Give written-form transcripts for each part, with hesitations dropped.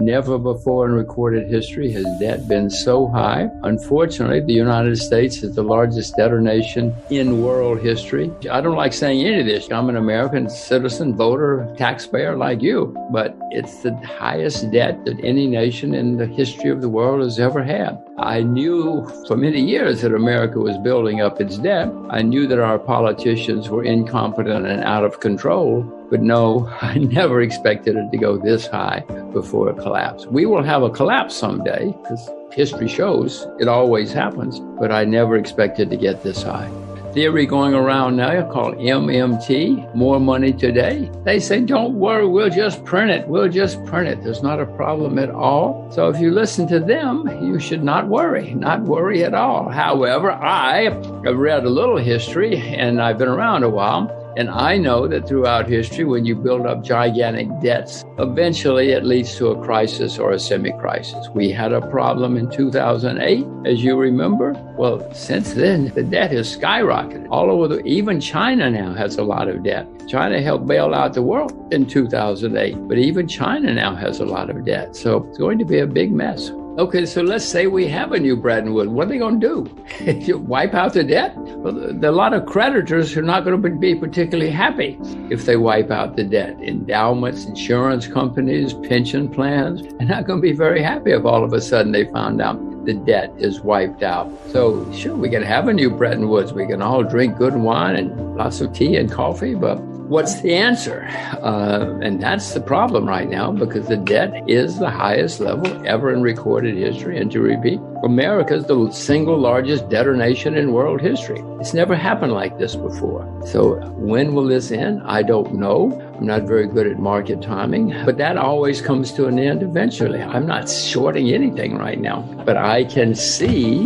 Never before in recorded history has debt been so high. Unfortunately, the United States is the largest debtor nation in world history. I don't like saying any of this. I'm an American citizen, voter, taxpayer like you, but it's the highest debt that any nation in the history of the world has ever had. I knew for many years that America was building up its debt. I knew that our politicians were incompetent and out of control. But no, I never expected it to go this high before a collapse. We will have a collapse someday, because history shows it always happens, but I never expected to get this high. Theory going around now called MMT, more money today. They say, don't worry, we'll just print it. We'll just print it. There's not a problem at all. So if you listen to them, you should not worry at all. However, I have read a little history and I've been around a while. And I know that throughout history, when you build up gigantic debts, eventually it leads to a crisis or a semi-crisis. We had a problem in 2008, as you remember. Well, since then, the debt has skyrocketed all over even China now has a lot of debt. China helped bail out the world in 2008, but even China now has a lot of debt. So it's going to be a big mess. Okay, so let's say we have a new Bretton Woods. What are they going to do? Wipe out the debt? Well, there are a lot of creditors who are not going to be particularly happy if they wipe out the debt. Endowments, insurance companies, pension plans, they're not going to be very happy if all of a sudden they found out the debt is wiped out. So sure, we can have a new Bretton Woods. We can all drink good wine and lots of tea and coffee, but what's the answer? And that's the problem right now, because the debt is the highest level ever in recorded history. And to repeat, America is the single largest debtor nation in world history. It's never happened like this before. So when will this end? I don't know. I'm not very good at market timing, but that always comes to an end eventually. I'm not shorting anything right now, but I can see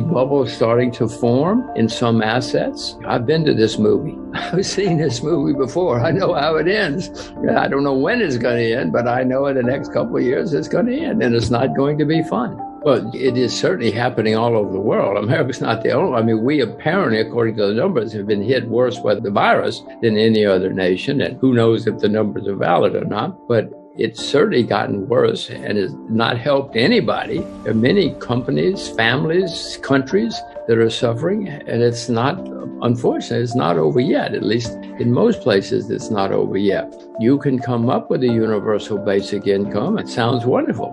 bubbles starting to form in some assets. I've been to this movie. I've seen this movie before. I know how it ends. I don't know when it's going to end, but I know in the next couple of years it's going to end, and it's not going to be fun. Well, it is certainly happening all over the world. America's not the only. I mean, we apparently, according to the numbers, have been hit worse by the virus than any other nation. And who knows if the numbers are valid or not. But it's certainly gotten worse and has not helped anybody. There are many companies, families, countries that are suffering. And it's not, unfortunately, it's not over yet. At least in most places, it's not over yet. You can come up with a universal basic income. It sounds wonderful.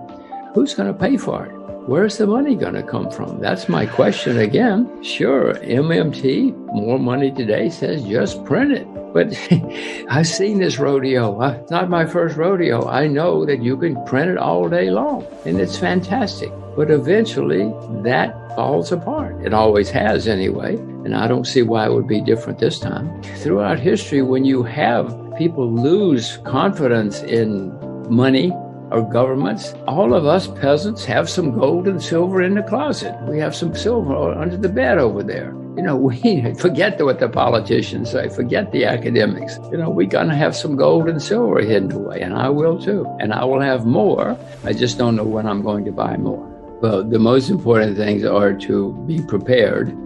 Who's going to pay for it? Where's the money going to come from? That's my question again. Sure, MMT, more money today, says just print it. But I've seen this rodeo. It's not my first rodeo. I know that you can print it all day long, and it's fantastic. But eventually, that falls apart. It always has anyway, and I don't see why it would be different this time. Throughout history, when you have people lose confidence in money, or governments, all of us peasants have some gold and silver in the closet. We have some silver under the bed over there. We forget what the politicians say, forget the academics. We're going to have some gold and silver hidden away, and I will too. And I will have more. I just don't know when I'm going to buy more. Well, the most important things are to be prepared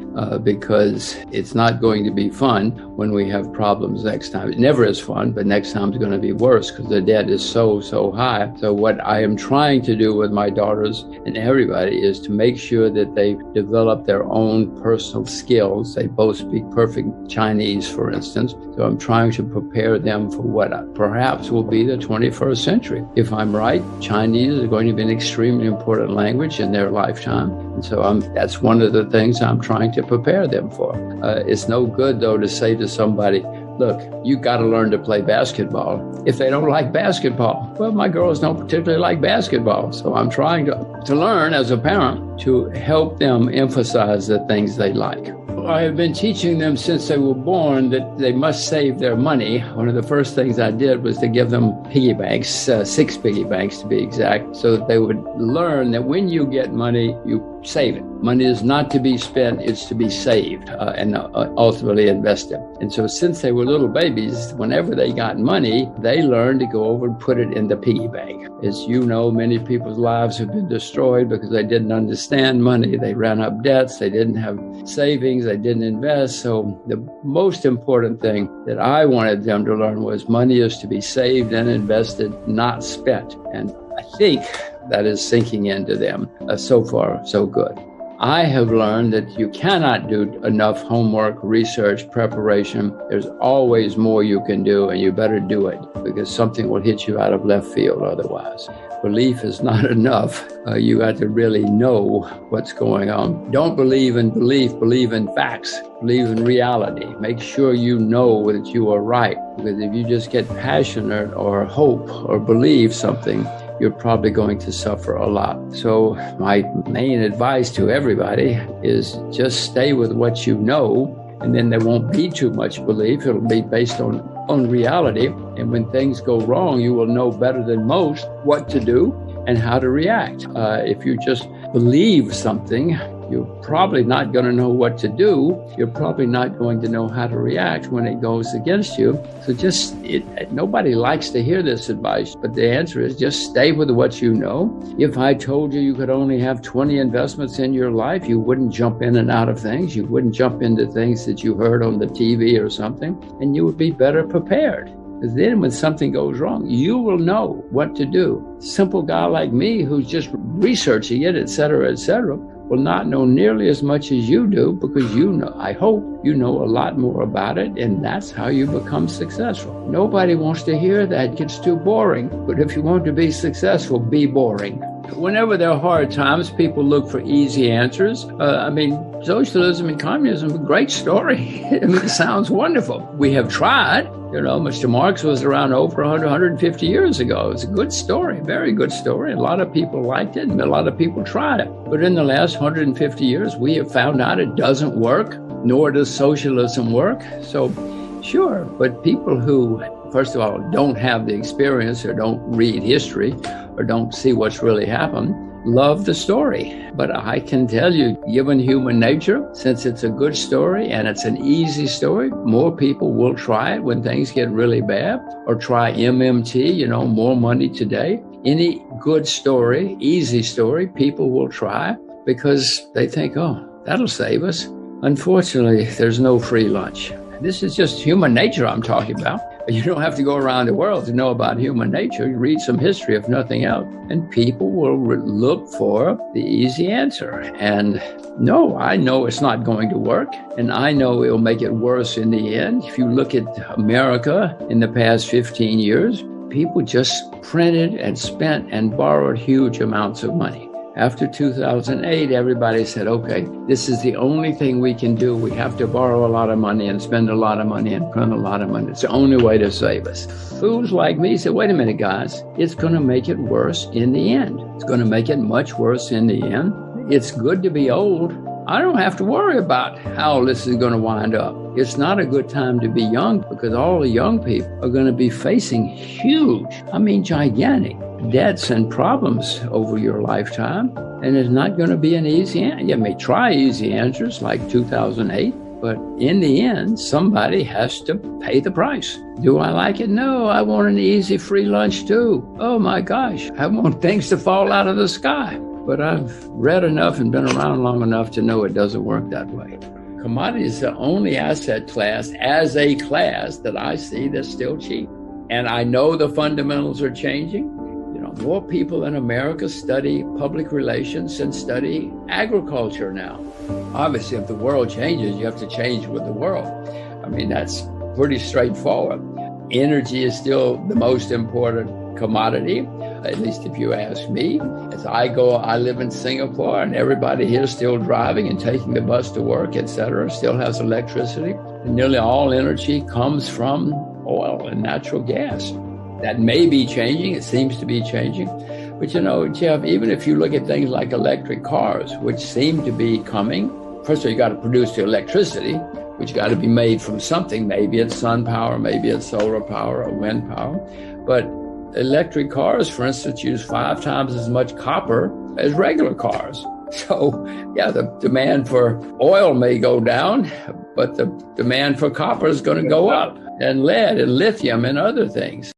because it's not going to be fun when we have problems next time. It never is fun, but next time is going to be worse because the debt is so high. So what I am trying to do with my daughters and everybody is to make sure that they develop their own personal skills. They both speak perfect Chinese, for instance. So I'm trying to prepare them for what perhaps will be the 21st century. If I'm right, Chinese is going to be an extremely important language in their lifetime. And so that's one of the things I'm trying to prepare them for. It's no good, though, to say to somebody, look, you got to learn to play basketball. If they don't like basketball, well, my girls don't particularly like basketball. So I'm trying to learn as a parent to help them emphasize the things they like. I have been teaching them since they were born that they must save their money. One of the first things I did was to give them piggy banks, 6 piggy banks to be exact, so that they would learn that when you get money, you save it. Money is not to be spent, it's to be saved and ultimately invested. And so since they were little babies, whenever they got money, they learned to go over and put it in the piggy bank. As you know, many people's lives have been destroyed because they didn't understand money. They ran up debts. They didn't have savings. They didn't invest. So the most important thing that I wanted them to learn was money is to be saved and invested, not spent. And I think that is sinking into them. So far, so good. I have learned that you cannot do enough homework, research, preparation. There's always more you can do, and you better do it because something will hit you out of left field otherwise. Belief is not enough. You got to really know what's going on. Don't believe in belief, believe in facts, believe in reality. Make sure you know that you are right, because if you just get passionate or hope or believe something, you're probably going to suffer a lot. So my main advice to everybody is just stay with what you know, and then there won't be too much belief. It'll be based on reality. And when things go wrong, you will know better than most what to do and how to react. If you just believe something, you're probably not going to know what to do. You're probably not going to know how to react when it goes against you. So nobody likes to hear this advice, but the answer is just stay with what you know. If I told you could only have 20 investments in your life, you wouldn't jump in and out of things. You wouldn't jump into things that you heard on the TV or something, and you would be better prepared. Because then when something goes wrong, you will know what to do. Simple guy like me who's just researching it, et cetera, will not know nearly as much as you do, because you know, I hope you know a lot more about it, and that's how you become successful. Nobody wants to hear that. It gets too boring. But if you want to be successful, be boring. Whenever there are hard times, people look for easy answers. Socialism and communism, a great story. It sounds wonderful. We have tried. Mr. Marx was around over 150 years ago. It's a good story, very good story. A lot of people liked it, and a lot of people tried it. But in the last 150 years, we have found out it doesn't work, nor does socialism work. So, sure, but people who, first of all, don't have the experience or don't read history or don't see what's really happened, love the story. But I can tell you, given human nature, since it's a good story and it's an easy story, more people will try it when things get really bad, or try MMT, more money today. Any good story, easy story, people will try because they think, oh, that'll save us. Unfortunately, there's no free lunch. This is just human nature I'm talking about. You don't have to go around the world to know about human nature. You read some history, if nothing else, and people will look for the easy answer. And no, I know it's not going to work, and I know it'll make it worse in the end. If you look at America in the past 15 years, people just printed and spent and borrowed huge amounts of money. After 2008, everybody said, okay, this is the only thing we can do. We have to borrow a lot of money and spend a lot of money and print a lot of money. It's the only way to save us. Fools like me said, wait a minute, guys, it's going to make it worse in the end. It's going to make it much worse in the end. It's good to be old. I don't have to worry about how this is going to wind up. It's not a good time to be young, because all the young people are going to be facing gigantic debts and problems over your lifetime. And it's not going to be an easy answer. You may try easy answers like 2008, but in the end, somebody has to pay the price. Do I like it? No, I want an easy free lunch too. Oh my gosh, I want things to fall out of the sky. But I've read enough and been around long enough to know it doesn't work that way. Commodities is the only asset class as a class that I see that's still cheap. And I know the fundamentals are changing. More people in America study public relations and study agriculture now. Obviously, if the world changes, you have to change with the world. That's pretty straightforward. Energy is still the most important commodity, at least if you ask me. As I live in Singapore, and everybody here is still driving and taking the bus to work, etc., still has electricity. And nearly all energy comes from oil and natural gas. That may be changing. It seems to be changing. But Jeff, even if you look at things like electric cars, which seem to be coming, first of all, you got to produce the electricity, which got to be made from something. Maybe it's sun power, maybe it's solar power or wind power. But electric cars, for instance, use 5 times as much copper as regular cars. So, yeah, the demand for oil may go down, but the demand for copper is going to go up, and lead and lithium and other things.